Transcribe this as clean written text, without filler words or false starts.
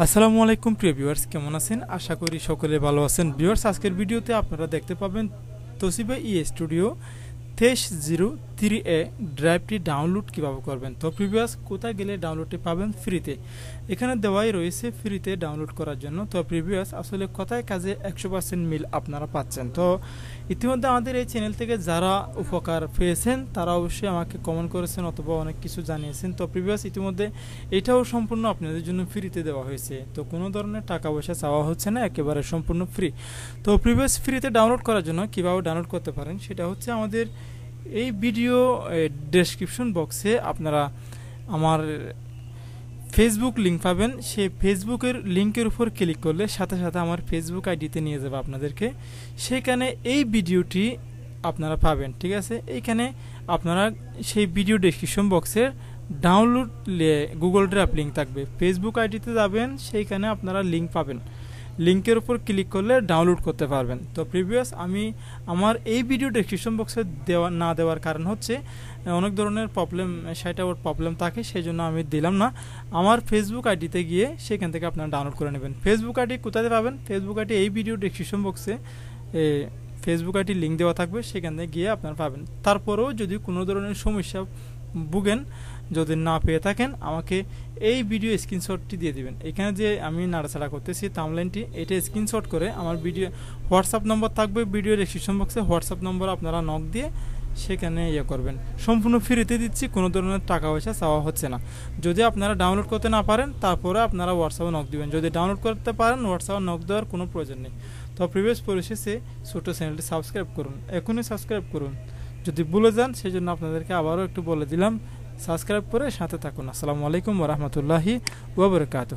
আসসালামু আলাইকুম প্রিয় ভিউয়ার্স, কেমন আছেন? আশা করি সকলে ভালো আছেন। ভিউয়ার্স, আজকের ভিডিওতে আপনারা দেখতে পাবেন তোশিবা স্টুডিও 2303A ড্রাইভটি ডাউনলোড কিভাবে করবেন। তো প্রিভিয়াস কোথায় গেলে ডাউনলোডটি পাবেন? ফ্রিতে। এখানে দেওয়াই রয়েছে ফ্রিতে ডাউনলোড করার জন্য। তো প্রিভিয়াস আসলে কথায় কাজে 100% মিল আপনারা পাচ্ছেন। তো ইতিমধ্যে আমাদের এই চ্যানেল থেকে যারা উপকার পেয়েছেন তারা অবশ্যই আমাকে কমেন্ট করেছেন অথবা অনেক কিছু জানিয়েছেন। তো প্রিভিয়াস ইতিমধ্যে এটাও সম্পূর্ণ আপনাদের জন্য ফ্রিতে দেওয়া হয়েছে। তো কোনো ধরনের টাকা পয়সা চাওয়া হচ্ছে না, একেবারে সম্পূর্ণ ফ্রি। তো প্রিভিয়াস ফ্রিতে ডাউনলোড করার জন্য কীভাবে ডাউনলোড করতে পারেন সেটা হচ্ছে আমাদের এই ভিডিও ডেসক্রিপশন বক্সে আপনারা আমার ফেসবুক লিঙ্ক পাবেন। সেই ফেসবুকের লিঙ্কের উপর ক্লিক করলে সাথে সাথে আমার ফেসবুক আইডিতে নিয়ে যাবে আপনাদেরকে। সেখানে এই ভিডিওটি আপনারা পাবেন, ঠিক আছে? এইখানে আপনারা সেই ভিডিও ডেসক্রিপশন বক্সের ডাউনলোড গুগল ড্রাইভ লিঙ্ক থাকবে, ফেসবুক আইডিতে যাবেন, সেইখানে আপনারা লিঙ্ক পাবেন। লিঙ্কের উপর ক্লিক করলে ডাউনলোড করতে পারবেন। তো প্রিভিয়াস আমি আমার এই ভিডিও ডেসক্রিপশন বক্সে না দেওয়ার কারণ হচ্ছে অনেক ধরনের প্রবলেম থাকে, সেই জন্য আমি দিলাম না। আমার ফেসবুক আইডিতে গিয়ে সেখান থেকে আপনারা ডাউনলোড করে নেবেন। ফেসবুক আইডি কোথায় পাবেন? ফেসবুক আইডি এই ভিডিও ডেসক্রিপশন বক্সে ফেসবুক আইডি লিঙ্ক দেওয়া থাকবে, সেখানে গিয়ে আপনারা পাবেন। তারপরেও যদি কোনো ধরনের সমস্যা ভুগেন, যদি না পেয়ে থাকেন, আমাকে এই ভিডিও স্ক্রিনশটটি দিয়ে দিবেন। এখানে যে আমি নাড়াচাড়া করতেছি থাম্বনেইলটি, এটা স্ক্রিনশট করে আমার ভিডিও হোয়াটসঅ্যাপ নম্বর থাকবে ভিডিও ডেসক্রিপশন বক্সে, হোয়াটসঅ্যাপ নম্বর আপনারা নক দিয়ে সেখানে করবেন। সম্পূর্ণ ফ্রিতে দিচ্ছি, কোনো ধরনের টাকা পয়সা চাওয়া হচ্ছে না। যদি আপনারা ডাউনলোড করতে না পারেন তারপরে আপনারা হোয়াটসঅ্যাপে নক দিবেন। যদি ডাউনলোড করতে পারেন হোয়াটসঅ্যাপে নক দেওয়ার কোনো প্রয়োজন নেই। তো প্রিভিয়াস পরিশেষে ছোট চ্যানেলটি সাবস্ক্রাইব করুন, এখনই সাবস্ক্রাইব করুন। যদি ভুলে যান সেই জন্য আপনাদেরকে আবারও একটু বলে দিলাম, সাবস্ক্রাইব করে সাথে থাকুন। আসসালামু আলাইকুম ওয়া রাহমাতুল্লাহি ওয়া বারাকাতুহু।